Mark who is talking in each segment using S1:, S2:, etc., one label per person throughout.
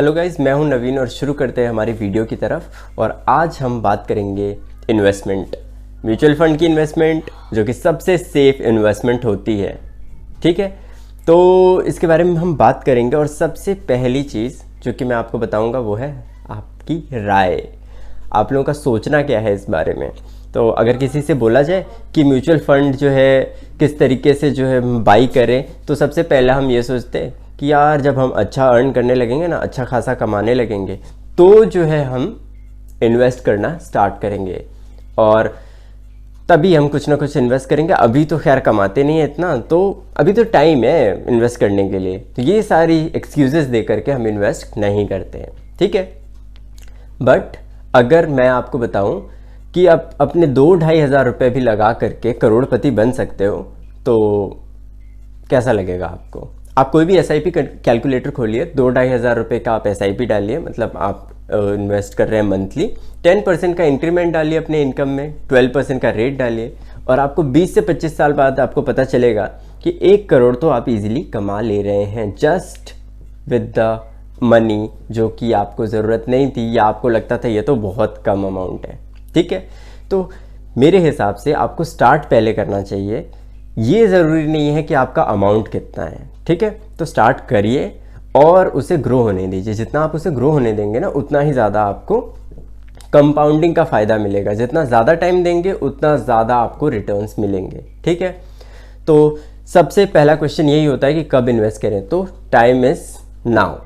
S1: Hello guys, मैं हूं नवीन और शुरू करते हैं हमारी वीडियो की तरफ। और आज हम बात करेंगे इन्वेस्टमेंट, म्यूचुअल फंड की इन्वेस्टमेंट, जो कि सबसे सेफ इन्वेस्टमेंट होती है। ठीक है, तो इसके बारे में हम बात करेंगे। और सबसे पहली चीज़ जो कि मैं आपको बताऊंगा वो है आपकी राय। आप लोगों का सोचना क्या है इस बारे में। तो अगर किसी से बोला जाए कि म्यूचुअल फंड जो है किस तरीके से जो है बाई करें, तो सबसे पहला हम ये सोचते हैं कि यार जब हम अच्छा अर्न करने लगेंगे ना, अच्छा खासा कमाने लगेंगे, तो जो है हम इन्वेस्ट करना स्टार्ट करेंगे और तभी हम कुछ ना कुछ इन्वेस्ट करेंगे। अभी तो खैर कमाते नहीं है इतना, तो अभी तो टाइम है इन्वेस्ट करने के लिए। तो ये सारी एक्सक्यूजेस दे करके हम इन्वेस्ट नहीं करते हैं। ठीक है, बट अगर मैं आपको बताऊं कि आप अपने 2-2.5 हज़ार रुपये भी लगा करके करोड़पति बन सकते हो, तो कैसा लगेगा आपको। आप कोई भी SIP कैलकुलेटर खोलिए, 2-2.5 हज़ार रुपये का आप SIP डालिए, मतलब आप इन्वेस्ट कर रहे हैं मंथली। 10% का इंक्रीमेंट डालिए अपने इनकम में, 12% का रेट डालिए, और आपको 20 से 25 साल बाद आपको पता चलेगा कि 1 करोड़ तो आप इजीली कमा ले रहे हैं जस्ट विद द मनी जो कि आपको ज़रूरत नहीं थी, या आपको लगता था ये तो बहुत कम अमाउंट है। ठीक है, तो मेरे हिसाब से आपको स्टार्ट पहले करना चाहिए। ये ज़रूरी नहीं है कि आपका अमाउंट कितना है। ठीक है, तो स्टार्ट करिए और उसे ग्रो होने दीजिए। जितना आप उसे ग्रो होने देंगे ना, उतना ही ज़्यादा आपको कंपाउंडिंग का फ़ायदा मिलेगा। जितना ज़्यादा टाइम देंगे उतना ज़्यादा आपको रिटर्न्स मिलेंगे। ठीक है, तो सबसे पहला क्वेश्चन यही होता है कि कब इन्वेस्ट करें। तो टाइम इज़ नाउ,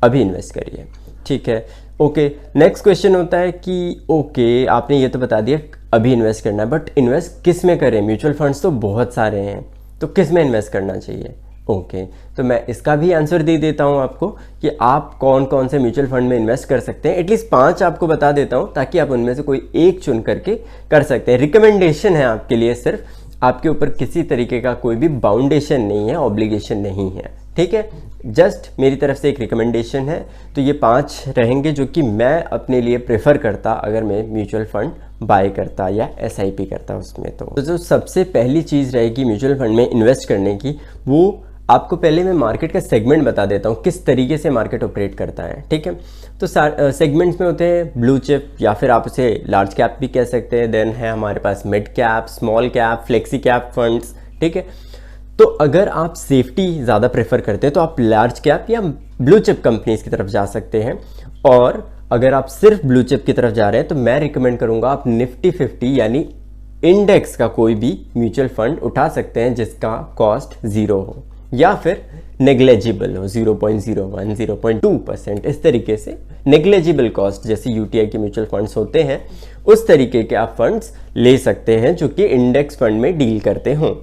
S1: अभी इन्वेस्ट करिए। ठीक है, ओके। नेक्स्ट क्वेश्चन होता है कि ओके आपने ये तो बता दिया अभी इन्वेस्ट करना है, बट इन्वेस्ट किस में करें। म्यूचुअल फंड्स तो बहुत सारे हैं, तो किस में इन्वेस्ट करना चाहिए। ओके, तो मैं इसका भी आंसर दे देता हूँ आपको कि आप कौन कौन से म्यूचुअल फंड में इन्वेस्ट कर सकते हैं। एटलीस्ट 5 आपको बता देता हूँ ताकि आप उनमें से कोई एक चुन करके कर सकते हैं। रिकमेंडेशन है आपके लिए, सिर्फ आपके ऊपर किसी तरीके का कोई भी बाउंडेशन नहीं है, ऑब्लिगेशन नहीं है। ठीक है, जस्ट मेरी तरफ से एक रिकमेंडेशन है। तो ये 5 रहेंगे जो कि मैं अपने लिए प्रेफर करता अगर मैं म्यूचुअल फंड बाय करता या SIP करता उसमें। तो जो सबसे पहली चीज़ रहेगी म्यूचुअल फंड में इन्वेस्ट करने की, वो आपको पहले मैं मार्केट का सेगमेंट बता देता हूँ, किस तरीके से मार्केट ऑपरेट करता है। ठीक है, तो सेगमेंट्स में होते हैं ब्लू चिप, या फिर आप उसे लार्ज कैप भी कह सकते हैं। देन है हमारे पास mid cap, small cap, flexi cap funds. ठीक है, तो अगर आप सेफ्टी ज़्यादा प्रेफर करते हैं तो आप लार्ज कैप या ब्लू चिप कंपनीज की तरफ जा सकते हैं। और अगर आप सिर्फ ब्लू चिप की तरफ जा रहे हैं तो मैं रिकमेंड करूंगा आप निफ्टी 50 यानी इंडेक्स का कोई भी म्यूचुअल फंड उठा सकते हैं जिसका कॉस्ट 0 हो या फिर नेग्लेजिबल हो, 0.01 0.2%, इस तरीके से नेग्लेजिबल कॉस्ट जैसे UTI के म्यूचुअल फंड्स होते हैं, उस तरीके के आप फंड्स ले सकते हैं जो कि इंडेक्स फंड में डील करते हों।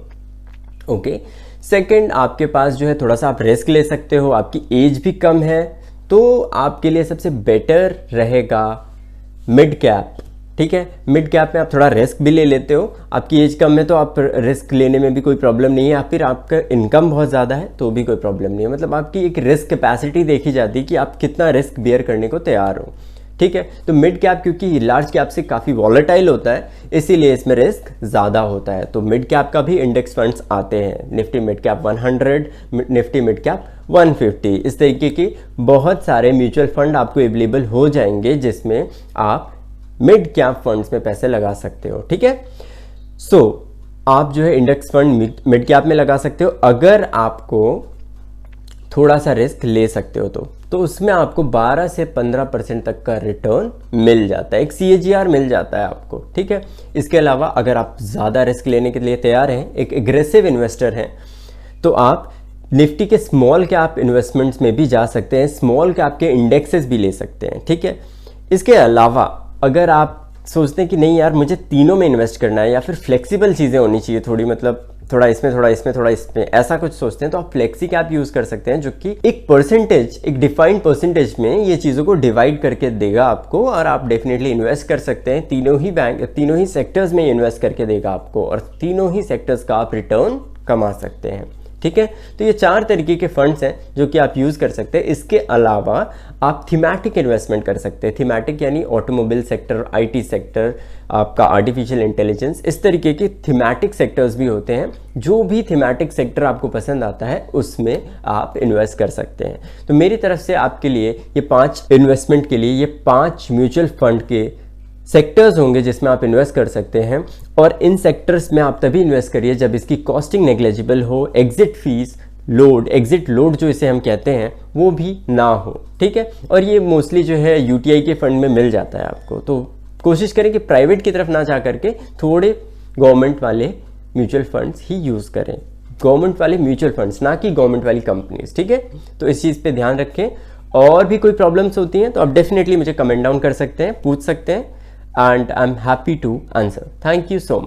S1: ओके, सेकंड आपके पास जो है थोड़ा सा आप रिस्क ले सकते हो, आपकी एज भी कम है, तो आपके लिए सबसे बेटर रहेगा मिड कैप। ठीक है, मिड कैप में आप थोड़ा रिस्क भी ले लेते हो, आपकी एज कम है तो आप रिस्क लेने में भी कोई प्रॉब्लम नहीं है, या फिर आपका इनकम बहुत ज़्यादा है तो भी कोई प्रॉब्लम नहीं है। मतलब आपकी एक रिस्क कैपेसिटी देखी जाती है कि आप कितना रिस्क बियर करने को तैयार हो। ठीक है, तो मिड कैप क्योंकि लार्ज कैप से काफ़ी वॉलेटाइल होता है, इसीलिए इसमें रिस्क ज़्यादा होता है। तो मिड कैप का भी इंडेक्स फंड्स आते हैं, Nifty mid cap 100, Nifty mid cap 150, इस तरीके के बहुत सारे म्यूचुअल फंड आपको अवेलेबल हो जाएंगे जिसमें आप मिड कैप फंड्स में पैसे लगा सकते हो। ठीक है, सो आप जो है इंडेक्स फंड मिड कैप में लगा सकते हो। अगर आपको थोड़ा सा रिस्क ले सकते हो तो उसमें आपको 12 से 15% तक का रिटर्न मिल जाता है, एक CAGR मिल जाता है आपको। ठीक है, इसके अलावा अगर आप ज़्यादा रिस्क लेने के लिए तैयार हैं, एक एग्रेसिव इन्वेस्टर हैं, तो आप निफ्टी के स्मॉल कैप इन्वेस्टमेंट्स में भी जा सकते हैं, स्मॉल कैप के इंडेक्सेस भी ले सकते हैं। ठीक है, इसके अलावा अगर आप सोचते हैं कि नहीं यार मुझे तीनों में इन्वेस्ट करना है, या फिर फ्लेक्सिबल चीज़ें होनी चाहिए थोड़ी, मतलब थोड़ा इसमें थोड़ा इसमें थोड़ा इसमें, ऐसा कुछ सोचते हैं, तो आप फ्लेक्सी कैप यूज़ कर सकते हैं जो कि एक परसेंटेज, एक डिफाइंड परसेंटेज में ये चीज़ों को डिवाइड करके देगा आपको, और आप डेफिनेटली इन्वेस्ट कर सकते हैं। तीनों ही सेक्टर्स में इन्वेस्ट करके देगा आपको, और तीनों ही सेक्टर्स का आप रिटर्न कमा सकते हैं। ठीक है। तो ये 4 तरीके के फंड्स हैं जो कि आप यूज़ कर सकते हैं। इसके अलावा आप थीमेटिक इन्वेस्टमेंट कर सकते हैं। थीमेटिक यानी ऑटोमोबाइल सेक्टर, आईटी सेक्टर, आपका आर्टिफिशियल इंटेलिजेंस, इस तरीके के थीमेटिक सेक्टर्स भी होते हैं। जो भी थीमेटिक सेक्टर आपको पसंद आता है उसमें आप इन्वेस्ट कर सकते हैं। तो मेरी तरफ से आपके लिए ये 5 इन्वेस्टमेंट के लिए ये 5 म्यूचुअल फंड के सेक्टर्स होंगे जिसमें आप इन्वेस्ट कर सकते हैं। और इन सेक्टर्स में आप तभी इन्वेस्ट करिए जब इसकी कॉस्टिंग नेग्लेजिबल हो, एग्जिट लोड जो इसे हम कहते हैं वो भी ना हो, ठीक है। और ये मोस्टली जो है यूटीआई के फंड में मिल जाता है आपको। तो कोशिश करें कि प्राइवेट की तरफ ना जा करके थोड़े गवर्नमेंट वाले म्यूचुअल फंड्स ही यूज़ करें, गवर्नमेंट वाले म्यूचुअल फंड्स, ना कि गवर्नमेंट वाली कंपनीज, ठीक है। तो इस चीज़ पे ध्यान रखें। और भी कोई प्रॉब्लम्स होती हैं तो आप डेफिनेटली मुझे कमेंट डाउन कर सकते हैं, पूछ सकते हैं, and I'm happy to answer. Thank you so much.